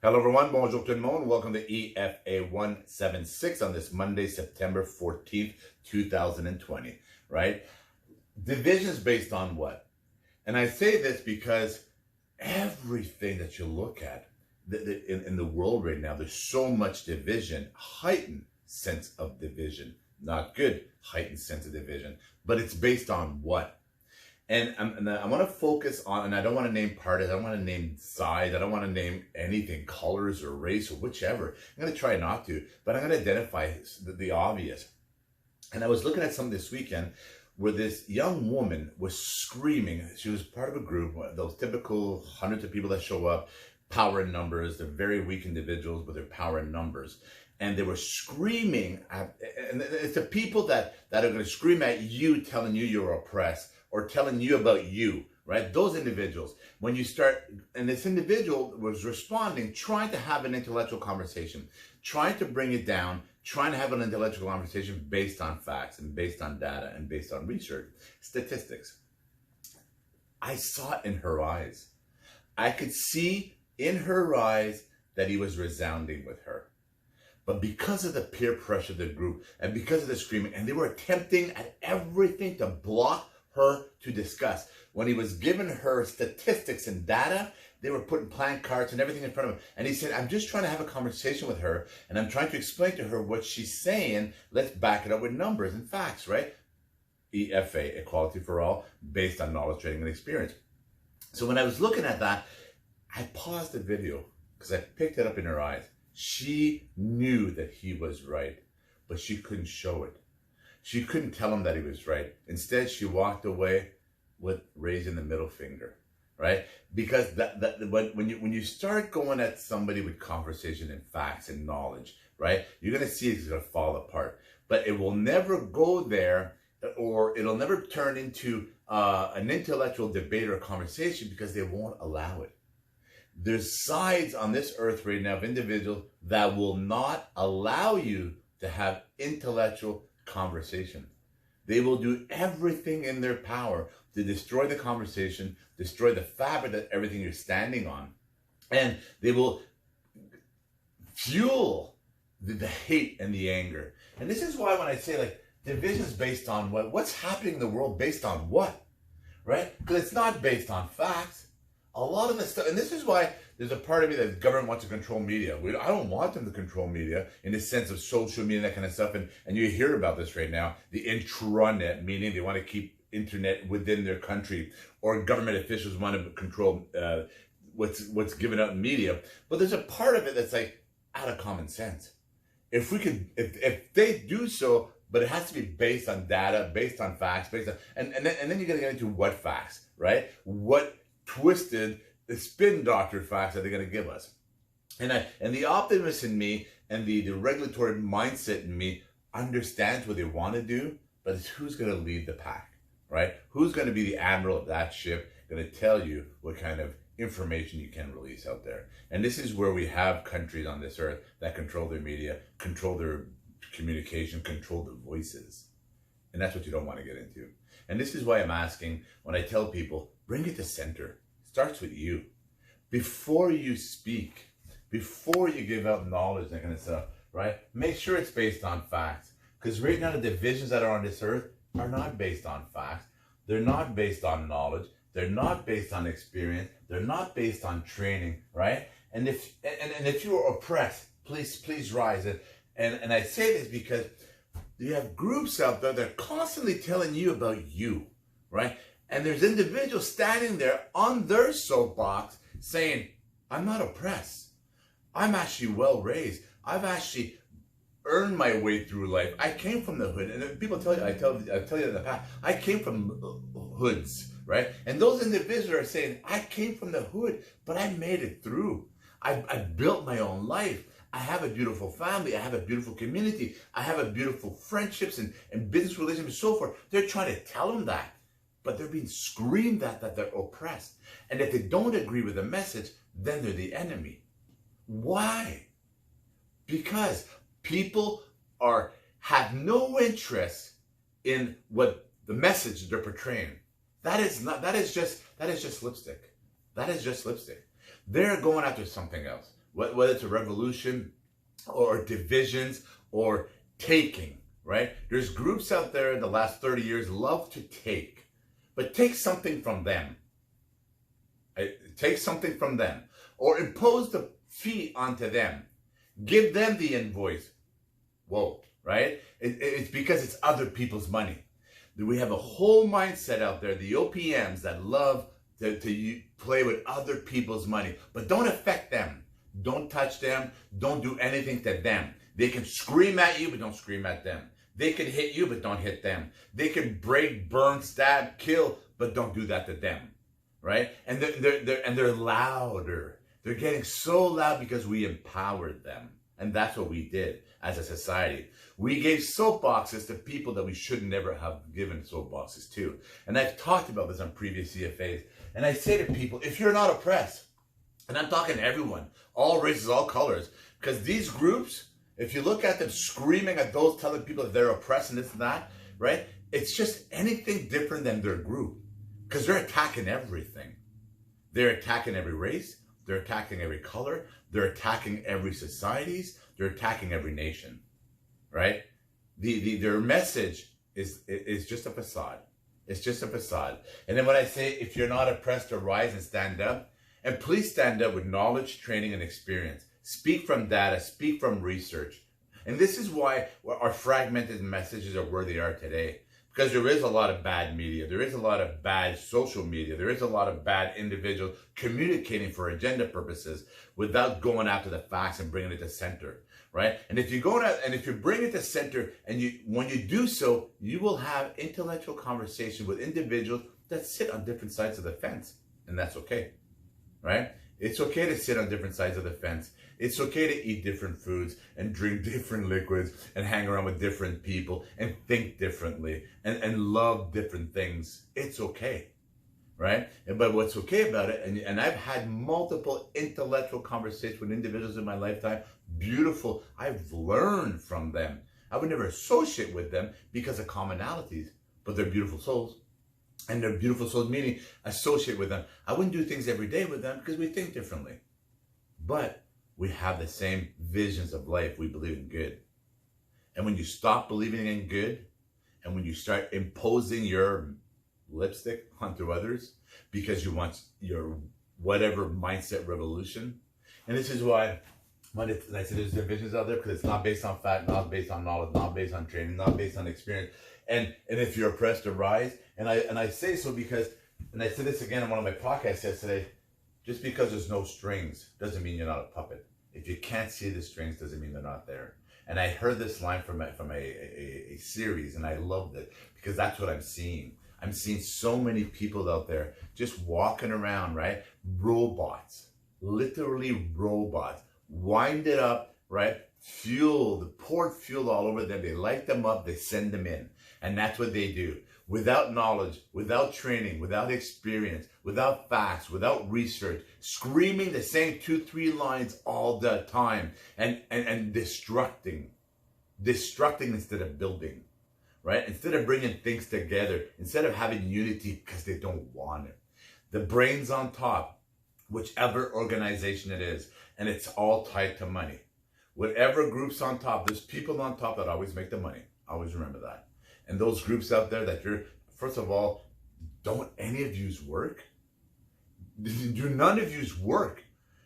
Hello everyone, bonjour tout le monde. Welcome to EFA176 on this Monday, September 14th, 2020, right? Division is based on what? And I say this because everything that you look at in the world right now, there's so much division, heightened sense of division. Not good, heightened sense of division. But it's based on what? And I want to focus on, and I don't want to name parties, I don't want to name sides, I don't want to name anything, colors or race or whichever. I'm going to try not to, but I'm going to identify the obvious. And I was looking at something this weekend where this young woman was screaming. She was part of a group, those typical hundreds of people that show up, power in numbers. They're very weak individuals, but they're power in numbers. And they were screaming at, and it's the people that are going to scream at you, telling you you're oppressed, or telling you about you, right? Those individuals, when you start, and this individual was responding, trying to have an intellectual conversation, trying to bring it down, trying to have an intellectual conversation based on facts and based on data and based on research, statistics. I saw it in her eyes. I could see in her eyes that he was resounding with her. But because of the peer pressure of the group and because of the screaming, and they were attempting at everything to block her to discuss. When he was giving her statistics and data, they were putting plan cards and everything in front of him. And he said, I'm just trying to have a conversation with her, and I'm trying to explain to her what she's saying. Let's back it up with numbers and facts, right? EFA, equality for all, based on knowledge, training, and experience. So when I was looking at that, I paused the video because I picked it up in her eyes. She knew that he was right, but she couldn't show it. She couldn't tell him that he was right. Instead, she walked away with raising the middle finger, right? Because when you start going at somebody with conversation and facts and knowledge, right, you're going to see it's going to fall apart. But it will never go there, or it'll never turn into an intellectual debate or conversation because they won't allow it. There's sides on this earth right now of individuals that will not allow you to have intellectual conversation. They will do everything in their power to destroy the conversation, destroy the fabric of everything you're standing on. And they will fuel the hate and the anger. And this is why when I say like division is based on what? What's happening in the world based on what? Right? Because it's not based on facts. A lot of this stuff, and this is why there's a part of me that the government wants to control media. I don't want them to control media in the sense of social media and that kind of stuff. And you hear about this right now, the intranet, meaning they want to keep internet within their country, or government officials want to control what's given out in media. But there's a part of it that's like out of common sense. If they do so, but it has to be based on data, based on facts, based on, and then you got to get into what facts, right? What twisted, the spin doctored facts that they're going to give us. And the optimist in me and the regulatory mindset in me understands what they want to do, but it's who's going to lead the pack, right? Who's going to be the admiral of that ship, going to tell you what kind of information you can release out there. And this is where we have countries on this earth that control their media, control their communication, control their voices. And that's what you don't want to get into. And this is why I'm asking, when I tell people, bring it to center. It starts with you. Before you speak, before you give out knowledge, that kind of stuff, right? Make sure it's based on facts. Because right now the divisions that are on this earth are not based on facts. They're not based on knowledge. They're not based on experience. They're not based on training, right? And if you are oppressed, please rise. And I say this because you have groups out there that are constantly telling you about you, right? And there's individuals standing there on their soapbox saying, I'm not oppressed. I'm actually well raised. I've actually earned my way through life. I came from the hood. And people tell you, I tell you in the past, I came from hoods, right? And those individuals are saying, I came from the hood, but I made it through. I built my own life. I have a beautiful family. I have a beautiful community. I have a beautiful friendships and business relationships and so forth. They're trying to tell them that, but they're being screamed at that they're oppressed. And if they don't agree with the message, then they're the enemy. Why? Because people have no interest in what the message they're portraying. That is just lipstick. That is just lipstick. They're going after something else. whether it's a revolution or divisions or taking, right? There's groups out there in the last 30 years love to take, but take something from them. Take something from them or impose the fee onto them. Give them the invoice. Whoa, right? It's because it's other people's money. We have a whole mindset out there, the OPMs that love to play with other people's money, but don't affect them. Don't touch them. Don't do anything to them. They can scream at you, but don't scream at them. They can hit you, but don't hit them. They can break, burn, stab, kill, but don't do that to them, right? And they're louder. They're getting so loud because we empowered them. And that's what we did as a society. We gave soapboxes to people that we should never have given soapboxes to. And I've talked about this on previous EFAs. And I say to people, if you're not oppressed, and I'm talking to everyone, all races, all colors, because these groups, if you look at them screaming at those telling people that they're oppressed and this and that, right? It's just anything different than their group. Because they're attacking everything. They're attacking every race. They're attacking every color. They're attacking every societies. They're attacking every nation, right? Their message is just a facade. It's just a facade. And then when I say, if you're not oppressed, to rise and stand up, and please stand up with knowledge, training, and experience. Speak from data. Speak from research. And this is why our fragmented messages are where they are today. Because there is a lot of bad media. There is a lot of bad social media. There is a lot of bad individuals communicating for agenda purposes without going after the facts and bringing it to center, right? And if you bring it to center, and when you do so, you will have intellectual conversation with individuals that sit on different sides of the fence, and that's okay, right? It's okay to sit on different sides of the fence. It's okay to eat different foods and drink different liquids and hang around with different people and think differently and love different things. It's okay, right? But what's okay about it, and I've had multiple intellectual conversations with individuals in my lifetime, beautiful. I've learned from them. I would never associate with them because of commonalities, but they're beautiful souls. And they're beautiful souls, meaning associate with them. I wouldn't do things every day with them because we think differently. But we have the same visions of life. We believe in good. And when you stop believing in good, and when you start imposing your lipstick onto others because you want your whatever mindset revolution, and this is why when I say there's divisions out there, because it's not based on fact, not based on knowledge, not based on training, not based on experience. And if you're oppressed, to rise. And I say so because, and I said this again in one of my podcasts yesterday, just because there's no strings doesn't mean you're not a puppet. If you can't see the strings doesn't mean they're not there. And I heard this line from a series, and I loved it because that's what I'm seeing. I'm seeing so many people out there just walking around, right? Robots, literally robots, winded up, right? Fuel, poured fuel all over them. They light them up, they send them in. And that's what they do. Without knowledge, without training, without experience, without facts, without research, screaming the same 2-3 lines all the time and destructing instead of building, right? Instead of bringing things together, instead of having unity because they don't want it. The brains on top, whichever organization it is, and it's all tied to money. Whatever group's on top, there's people on top that always make the money. Always remember that. And those groups out there that you're, first of all, don't any of yous work? Do none of yous work?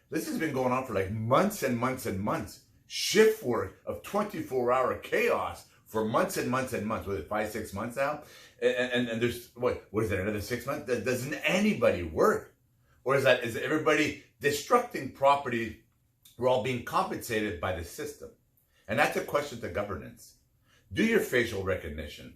This has been going on for like months and months and months. Shift work of 24-hour chaos for months and months and months. Was it 5-6 months now? And there's, what is it, another 6 months? Doesn't anybody work? Or is everybody destructing property? We're all being compensated by the system. And that's a question to governance. Do your facial recognition.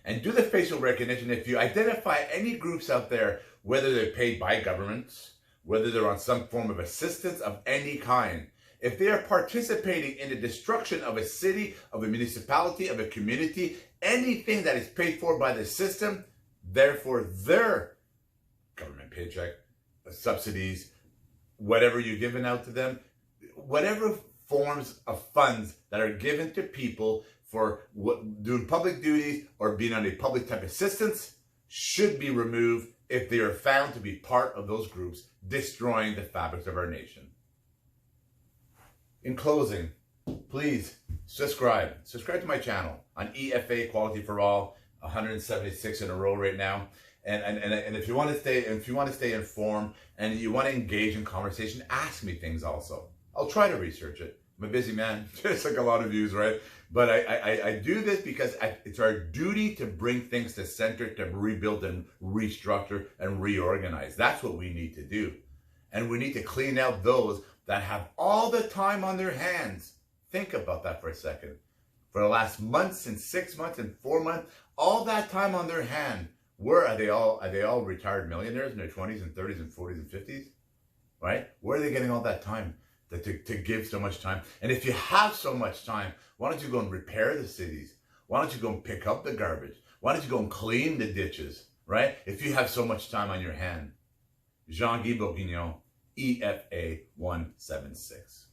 And do the facial recognition if you identify any groups out there, whether they're paid by governments, whether they're on some form of assistance of any kind. If they are participating in the destruction of a city, of a municipality, of a community, anything that is paid for by the system, therefore their government paycheck, subsidies, whatever you're giving out to them, whatever forms of funds that are given to people for doing public duties or being on a public type assistance should be removed if they are found to be part of those groups destroying the fabric of our nation. In closing, please subscribe to my channel on EFA Equality for All, 176 in a row right now. And if you want to stay informed and you want to engage in conversation, ask me things also. I'll try to research it. I'm a busy man, just like a lot of yous, right? But I do this because it's our duty to bring things to center, to rebuild and restructure and reorganize. That's what we need to do. And we need to clean out those that have all the time on their hands. Think about that for a second. For the last months and 6 months and 4 months, all that time on their hand, where are they all? Are they all retired millionaires in their 20s and 30s and 40s and 50s? Right? Where are they getting all that time to give so much time? And if you have so much time, why don't you go and repair the cities? Why don't you go and pick up the garbage? Why don't you go and clean the ditches? Right? If you have so much time on your hand. Jean-Guy Bourguignon, EFA176.